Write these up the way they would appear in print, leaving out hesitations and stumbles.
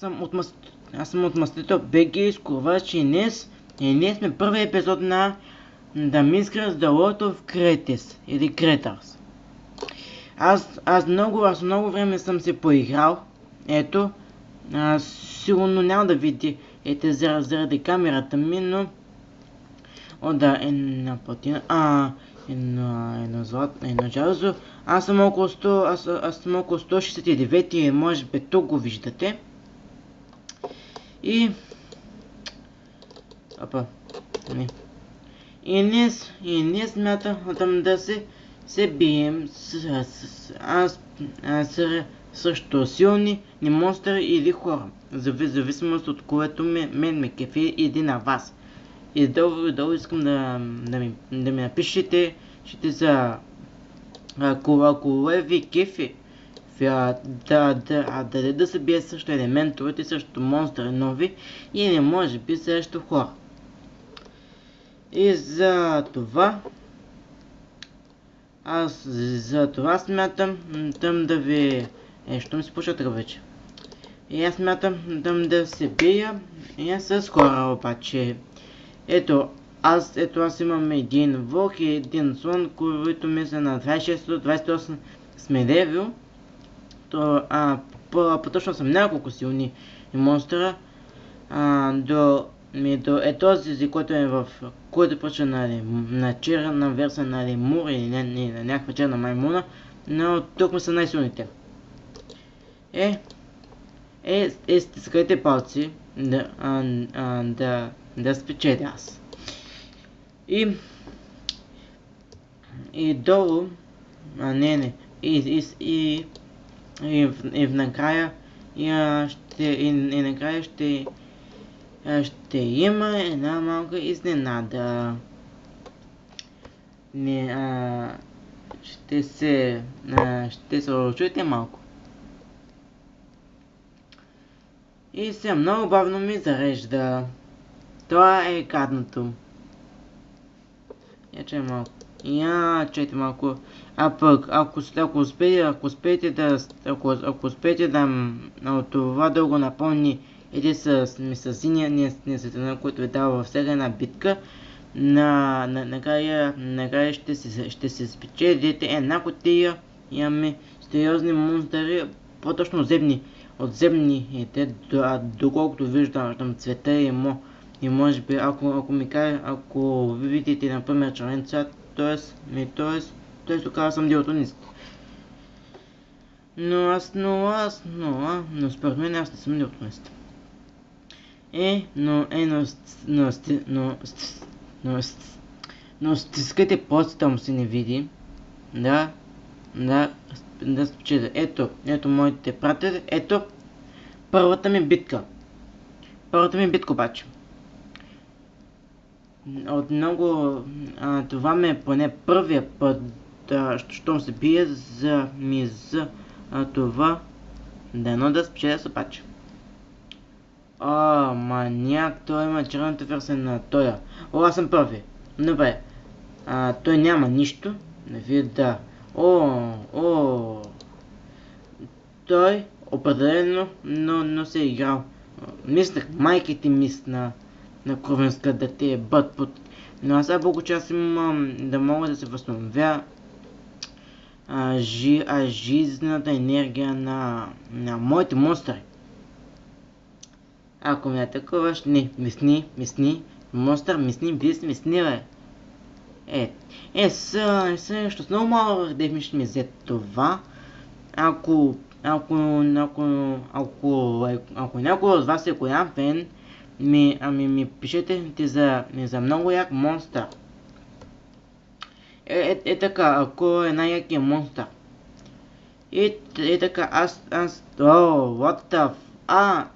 Аз съм от Мастито БГ изкурвач и днес сме първи епизод на The Minecraft The World of Creators или Creators. Аз много време съм се поиграл. Ето, сигурно няма да види заради камерата ми, но една платина, едно злато, едно жалзо. Аз съм около 169 и може би тук го виждате. И днес смятам да се бием срещу силни монстри или хора, в зависимост от което мен ме кефи или на вас. И долу искам да ми напишете за кое ви кефи, да се бие срещу елементовете, срещу монстри нови или може би срещу хора. И за това смятам да ви... що ми се почва вече? И аз смятам да се бия с хора обаче. Ето аз имам един вълк и един слон, които мисля на 26-28 сме левел. Поточно съм няколко силни монстра. До този, който почва на черна версия на лемур или на някаква черна маймуна, но тук са най-силните. Стискайте палци да спечеля аз. И долу, и накрая ще има една малка изненада. Ще се чуете малко. И сега много бавно ми зарежда. Това е гадното. Чайте малко. Ако успеете да това да го напълни или с синия светлина, който ви дава във всяка една битка, накрая ще се спечелите една кутия. Имаме сериозни монстри, по-точно отземни, доколкото виждам цвета и може би ако ви видите например черен цвят, т.е. тогава съм дилтонист. Но според мен аз не съм дилтонист. Но стискайте палците, му се не види. Да спечеля. Ето моите приятели. Ето първата ми битка обаче. От много... това ми е поне първия път, щом се бие за това. Да спечеля с обаче. Маняк, той има черната версия на тоя. Аз съм първи. Добре. Той няма нищо. Не вида. Той определено, но се е играл. Мислех, майките на Кровенска да те е бъдпот. Но аз много час имам да мога да се възстановя жизнената енергия на моите монстри. Ако ме атакуваш, мисни, монстър, мисни, бе. Също с много малък деф ще ми взе това. Ако някой от вас е голям фен, ми пишете за много як монстър. Така, ако е най-якия монстър. Така, what the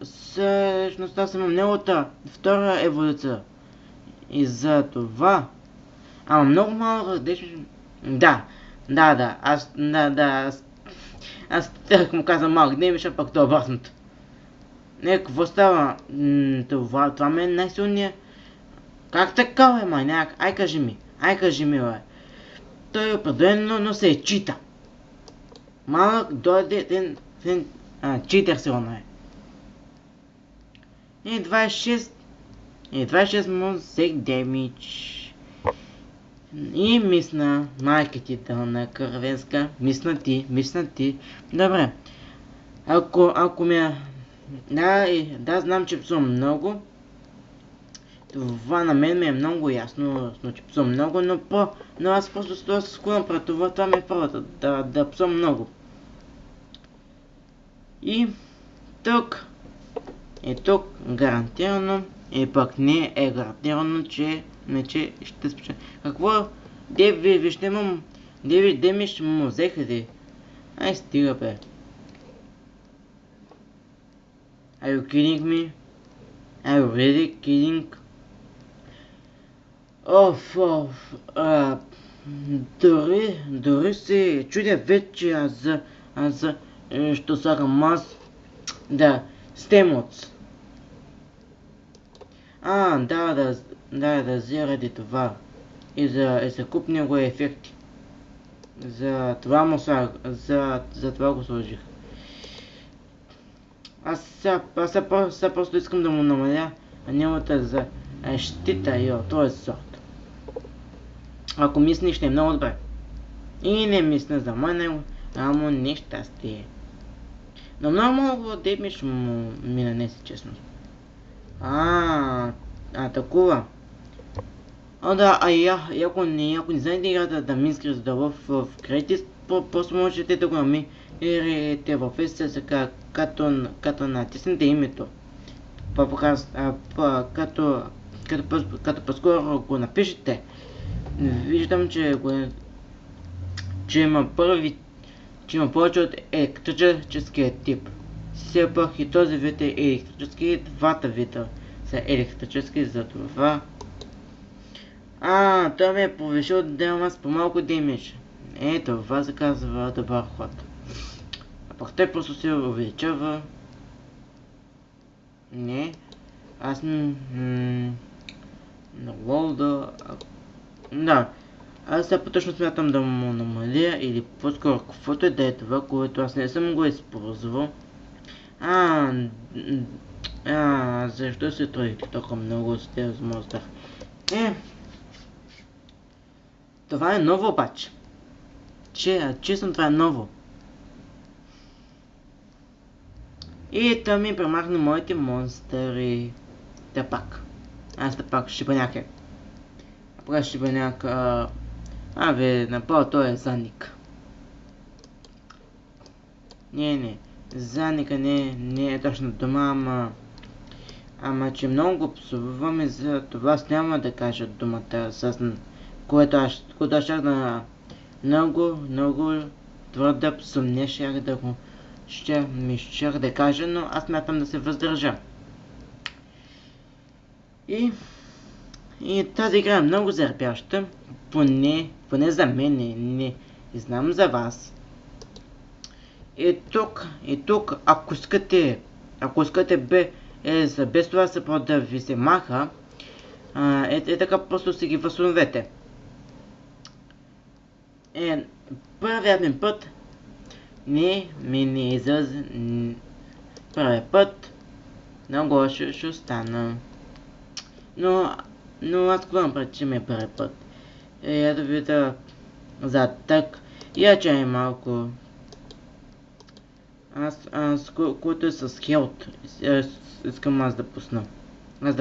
всъщност аз имам неговата втора еволюция. И за това... много малко различно... Аз тък му казвам малък, не миша пък това обратното. Какво става? Това ме е най-силният... Как така, бе, маняк? Ай кажи ми, бе. Той определено, но се е чита. Малък дойде един читер сигурно е. И 26. И 26 му взех демидж. И мисна, майка дълна кървенска, мисна ти. Добре. Ако ме... Да, знам, че псувам много. Това на мен ми е много ясно, че псувам много, но аз просто се склонам пред това. Това ми е първата, да псувам много. И тук гарантирано, и пък не е гарантирано, че ще спечеля. Какво? Вижте му, Деви ще му взеха де. Ай, стига бе. Are you kidding me? Are you really kidding? Дори се чудя вече аз що слагам аз. Да, стемоц. Да, заради това. И за куп него ефекти. За това му слагах, за това го сложих. Аз просто искам да му намаля неговата за щита, този сорт. Ако мисли, ще е много добре. И не мисля за мен, амо нещастие. Но много демидж ще ми нанесе, честно. Такова. Ако не знаете играта да Minecraft да в Creative, просто можете да го намерите в SSK, като натиснете името. Като по-скоро го напишете. Виждам, че има повече от електрическия тип. Все пак и този вид е електрически, и двата вида са електрически, за това. Той ми е повишил дема с по-малко демидж. Това се казва добър ход. А пък той просто се увеличава. Не. Аз на лолда. Да. Аз сега поточно смятам да му намаля, или по-скоро каквото да е това, което аз не съм го използвал. Защо се трудите толкова много с тези монстър? Това е ново обаче. Честно, това е ново. И той ми премахна моите монстъри. Аз шибаняк е. Шибаняк, направо той е Заник. Не. Заника не е точно дума, ама че много псуваме, за това аз няма да кажа думата с което аз щях да много твърда псум, не щях да го щях да кажа, но аз смятам да се въздържа. И тази игра е много заребяща, поне за мен, не знам за вас. И тук, ако искате без това съпорт да ви се маха, така просто си ги възстановете. Първият ми път не излезе. Първият път много лошо ще стана. Но аз го направя, че ми е първи път. Ето видя за так. Я чай малко. Аз което е с хелт, искам аз да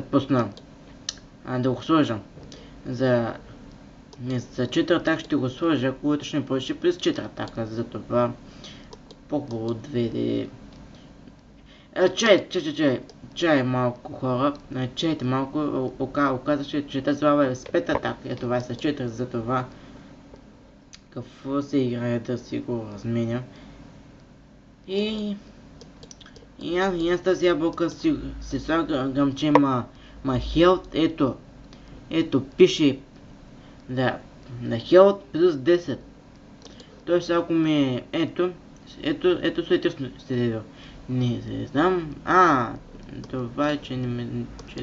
пусна. Да го сложа. За 4 атака ще го сложа, което ще ми повиши плюс 4 атака, за това по-хубаво 2D. Чай малко хора, чайте малко, оказваше, че тази лава е с 5 атака, това е с 4, за това какво се играе да си го разменя. И аз тази ябълка си слагам, че има хелт, ето пише да хелт плюс 10. Тоест ако ми ето сте видео. Не знам. Това е, че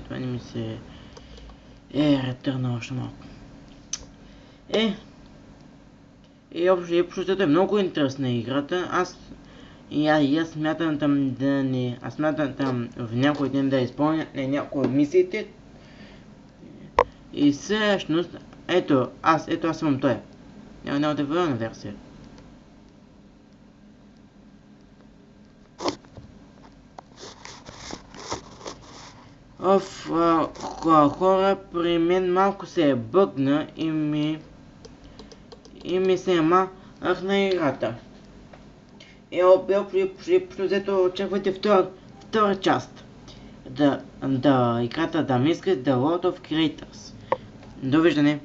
това не ми се ретърна още малко. И общо е много интересна играта. И аз смятам там да не... Аз смятам там в някой ден да изпълня някои от мисиите. И всъщност, ето аз съм той. Новата версия. Хора, при мен малко се е бъгна и ми се махна играта. Взето очаквайте втора част. Играта да ми иска The World of Creators. Довиждане!